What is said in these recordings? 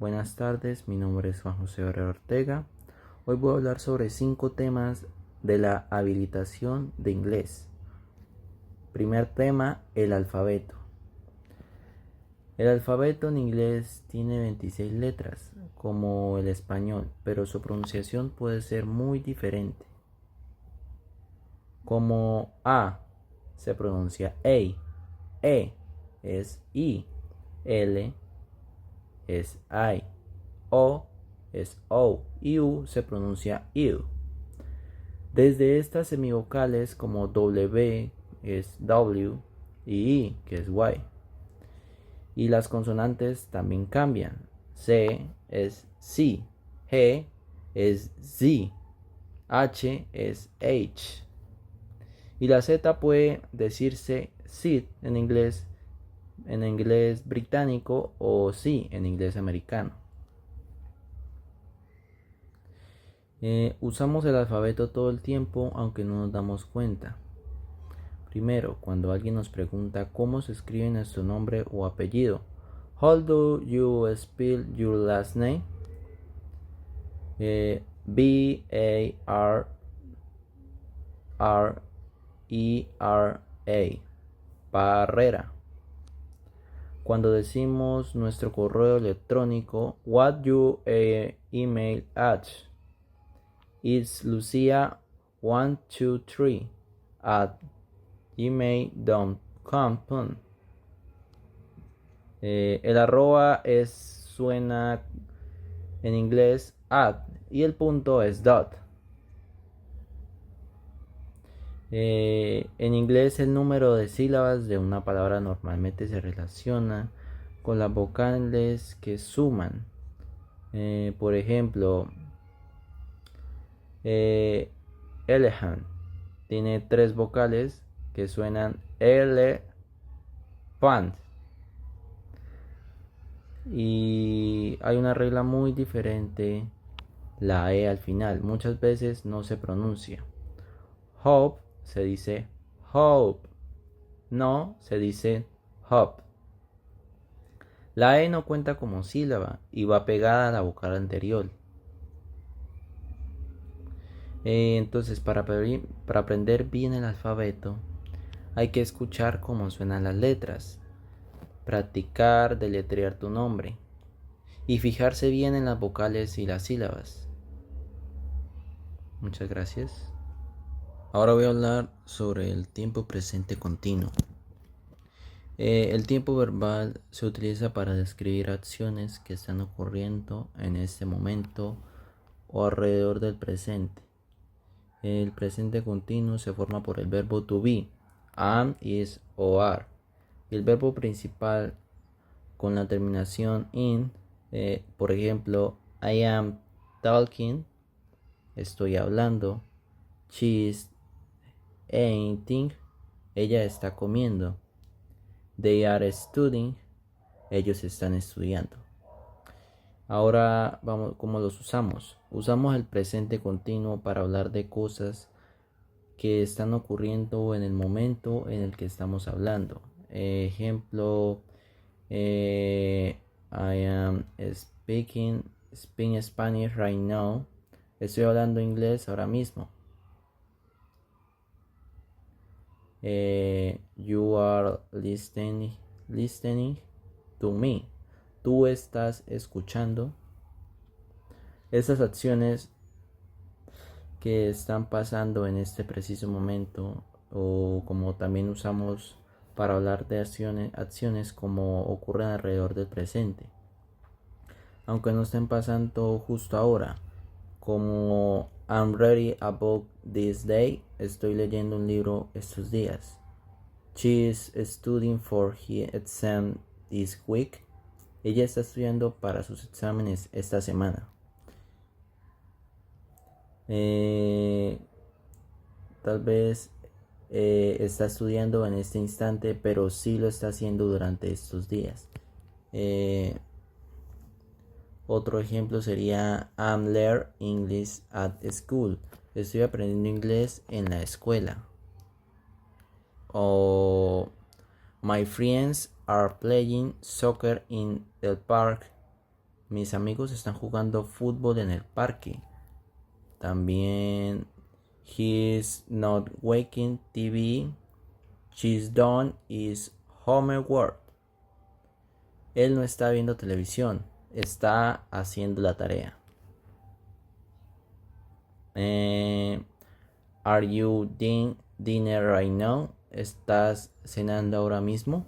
Buenas tardes, mi nombre es Juan José Herrera Ortega. Hoy voy a hablar sobre 5 temas de la habilitación de inglés. Primer tema, el alfabeto. El alfabeto en inglés tiene 26 letras, como el español, pero su pronunciación puede ser muy diferente. Como A se pronuncia A, E es I, L es I, O es O y U se pronuncia IU. Desde estas semivocales como W es W y I que es Y. Y las consonantes también cambian. C es C, G es Z, H es H. Y la Z puede decirse SID en inglés británico o sí en inglés americano. Usamos el alfabeto todo el tiempo aunque no nos damos cuenta. Primero, cuando alguien nos pregunta cómo se escribe nuestro nombre o apellido. How do you spell your last name? Barrera. Barrera. Cuando decimos nuestro correo electrónico, what you email at? It's Lucia123 at gmail.com. El arroba suena en inglés at y el punto es dot. En inglés el número de sílabas de una palabra normalmente se relaciona con las vocales que suman. Por ejemplo, elephant tiene 3 vocales que suenan elephant y hay una regla muy diferente, la E al final muchas veces no se pronuncia. Hope se dice hope, no se dice hop. La E no cuenta como sílaba y va pegada a la vocal anterior. Entonces para aprender bien el alfabeto hay que escuchar cómo suenan las letras, practicar deletrear tu nombre y fijarse bien en las vocales y las sílabas. Muchas gracias. Ahora voy a hablar sobre el tiempo presente continuo. El tiempo verbal se utiliza para describir acciones que están ocurriendo en este momento o alrededor del presente. El presente continuo se forma por el verbo to be, am, is o are. Y el verbo principal con la terminación in, por ejemplo, I am talking, estoy hablando. She is eating, ella está comiendo. They are studying, ellos están estudiando. Ahora vamos, ¿cómo los usamos? Usamos el presente continuo para hablar de cosas que están ocurriendo en el momento en el que estamos hablando. Ejemplo, I am speaking Spanish right now. Estoy hablando inglés ahora mismo. You are listening to me. Tú estás escuchando. Esas acciones que están pasando en este preciso momento, o como también usamos para hablar de acciones como ocurren alrededor del presente, aunque no estén pasando justo ahora, como I'm reading a book this day, estoy leyendo un libro estos días. She is studying for her exam this week, ella está estudiando para sus exámenes esta semana. Tal vez está estudiando en este instante, pero sí lo está haciendo durante estos días. Otro ejemplo sería I'm learning English at school. Estoy aprendiendo inglés en la escuela. O my friends are playing soccer in the park. mis amigos están jugando fútbol en el parque. También, he's not watching TV. She's done his homework. Él no está viendo televisión, está haciendo la tarea. Are you dinner right now? ¿Estás cenando ahora mismo?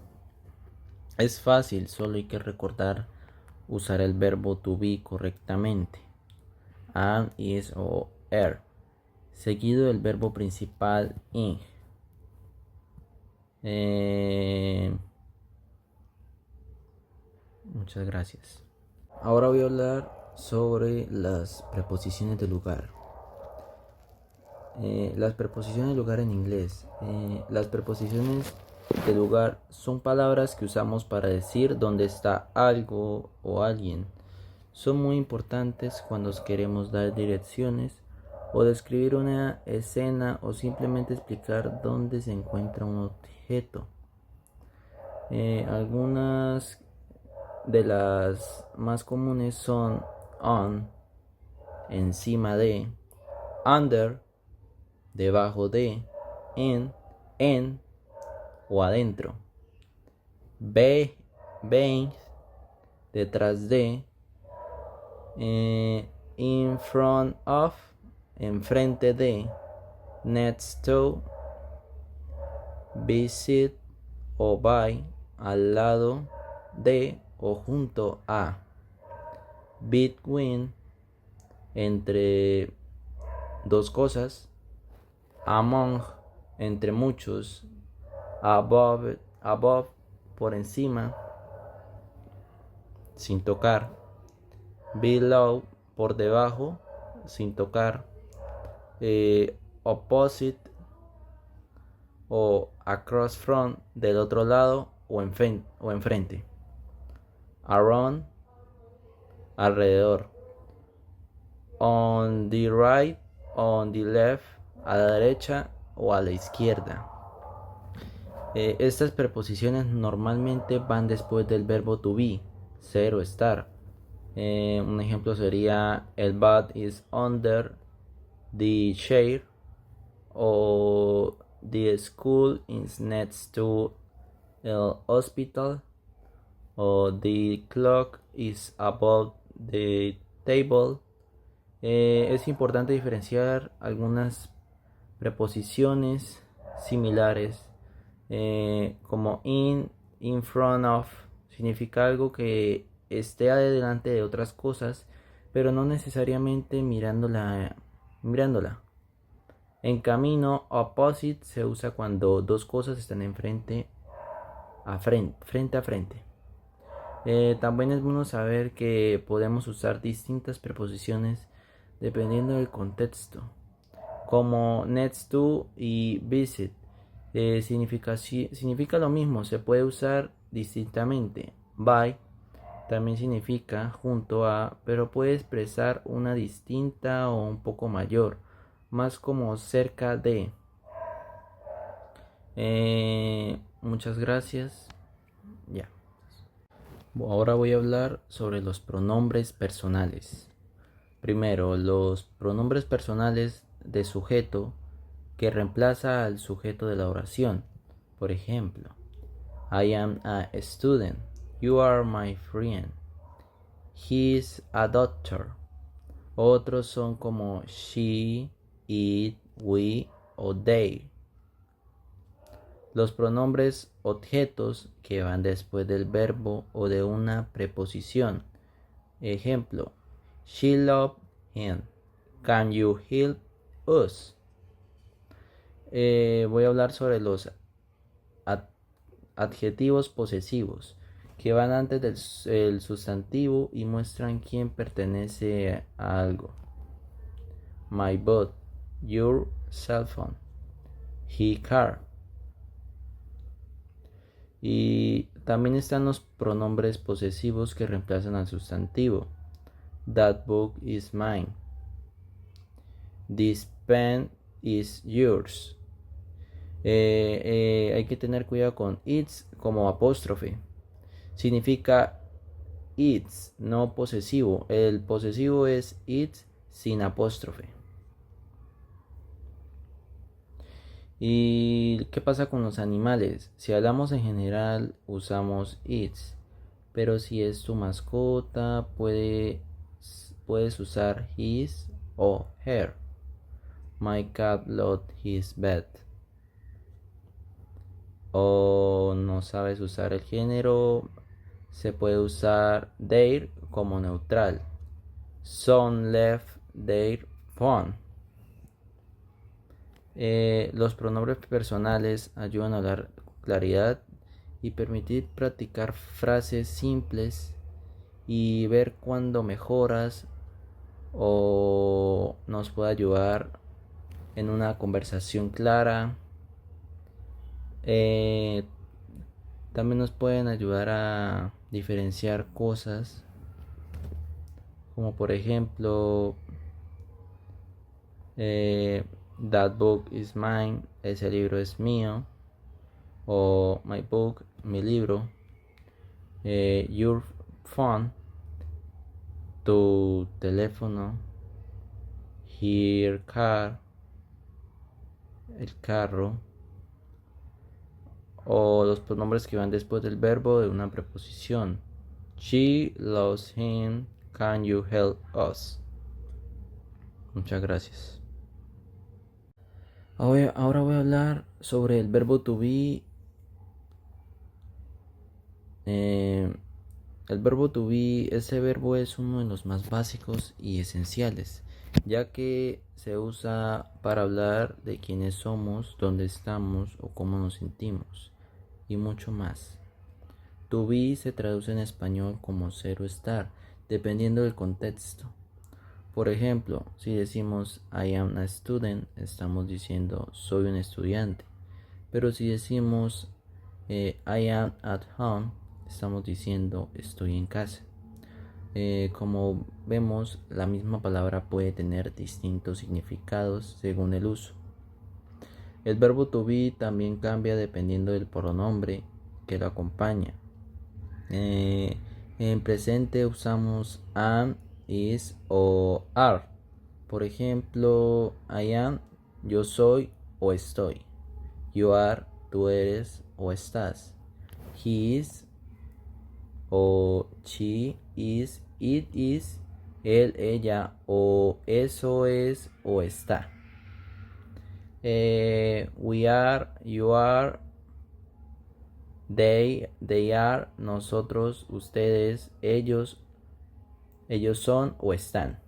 Es fácil, solo hay que recordar usar el verbo to be correctamente. Am, is o er, seguido del verbo principal in. Muchas gracias. Ahora voy a hablar sobre las preposiciones de lugar. Las preposiciones de lugar en inglés. Las preposiciones de lugar son palabras que usamos para decir dónde está algo o alguien. Son muy importantes cuando queremos dar direcciones o describir una escena o simplemente explicar dónde se encuentra un objeto. Algunas de las más comunes son on, encima de, under, debajo de, en o adentro, behind, detrás de, in front of, enfrente de, next to, visit o by, al lado de o junto a, between, entre dos cosas, among, entre muchos, above, por encima, sin tocar, below, por debajo, sin tocar, opposite o across from, del otro lado o enfrente, around, alrededor, on the right, on the left, a la derecha o a la izquierda. Estas preposiciones normalmente van después del verbo to be, ser o estar. Un ejemplo sería el bat is under the chair, o the school is next to el hospital, o the clock is above the table. Es importante diferenciar algunas preposiciones similares, como in front of, significa algo que esté adelante de otras cosas, pero no necesariamente mirándola. En camino, opposite se usa cuando dos cosas están frente a frente. También es bueno saber que podemos usar distintas preposiciones dependiendo del contexto, como next to y visit. Significa lo mismo, se puede usar distintamente. By también significa junto a, pero puede expresar una distinta o un poco mayor, más como cerca de. Muchas gracias. Ya. Ahora voy a hablar sobre los pronombres personales. Primero, los pronombres personales de sujeto que reemplaza al sujeto de la oración. Por ejemplo, I am a student. You are my friend. He's a doctor. Otros son como she, it, we o they. Los pronombres objetos que van después del verbo o de una preposición. Ejemplo, she loved him. Can you help us? Voy a hablar sobre los adjetivos posesivos que van antes del sustantivo y muestran quién pertenece a algo. My boat, your cell phone, his car. Y también están los pronombres posesivos que reemplazan al sustantivo. That book is mine. This pen is yours. Hay que tener cuidado con it's como apóstrofe. Significa its, no posesivo. El posesivo es its sin apóstrofe. ¿Y qué pasa con los animales? Si hablamos en general, usamos its. Pero si es tu mascota, puedes usar his o her. My cat loves his bed. O no sabes usar el género, se puede usar their como neutral. Son left their phone. Los pronombres personales ayudan a dar claridad y permitir practicar frases simples y ver cuándo mejoras o nos puede ayudar en una conversación clara. También nos pueden ayudar a diferenciar cosas, como por ejemplo that book is mine, ese libro es mío, o my book, mi libro. Your phone, tu teléfono. Her car, el carro. O los pronombres que van después del verbo de una preposición. She loves him. Can you help us? Muchas gracias. Ahora voy a hablar sobre el verbo to be. El verbo to be, ese verbo es uno de los más básicos y esenciales, ya que se usa para hablar de quiénes somos, dónde estamos o cómo nos sentimos, y mucho más. To be se traduce en español como ser o estar, dependiendo del contexto. Por ejemplo, si decimos I am a student, estamos diciendo soy un estudiante. Pero si decimos I am at home, estamos diciendo estoy en casa. Como vemos, la misma palabra puede tener distintos significados según el uso. El verbo to be también cambia dependiendo del pronombre que lo acompaña. En presente usamos am, is o are. Por ejemplo, I am, yo soy o estoy. You are, tú eres o estás. He is o she is, it is, él, ella o eso es o está. We are, you are, they are, nosotros, ustedes, ellos son o están.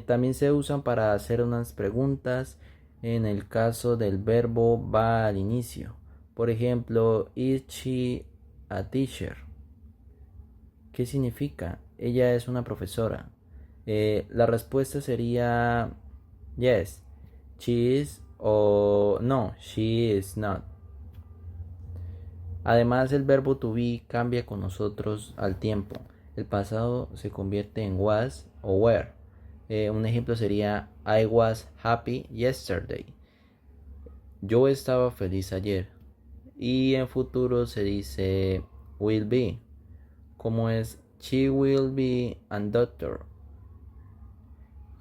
También se usan para hacer unas preguntas en el caso del verbo va al inicio. Por ejemplo, is she a teacher? ¿Qué significa? Ella es una profesora. La respuesta sería yes, she is o no, she is not. Además, el verbo to be cambia con nosotros al tiempo. El pasado se convierte en was o were. Un ejemplo sería I was happy yesterday. Yo estaba feliz ayer. Y en futuro se dice will be, como es she will be a doctor.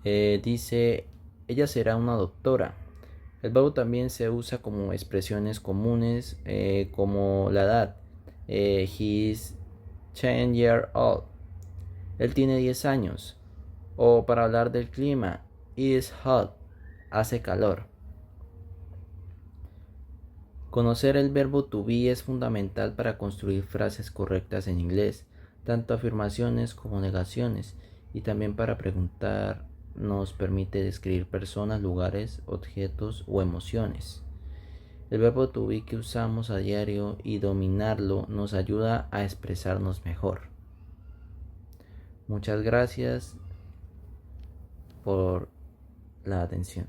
Dice ella será una doctora. El verbo también se usa como expresiones comunes, como la edad. He is 10 years old. Él tiene 10 años. O para hablar del clima, it is hot. Hace calor. Conocer el verbo to be es fundamental para construir frases correctas en inglés, tanto afirmaciones como negaciones, y también para preguntar nos permite describir personas, lugares, objetos o emociones. El verbo to be que usamos a diario y dominarlo nos ayuda a expresarnos mejor. Muchas gracias por la atención.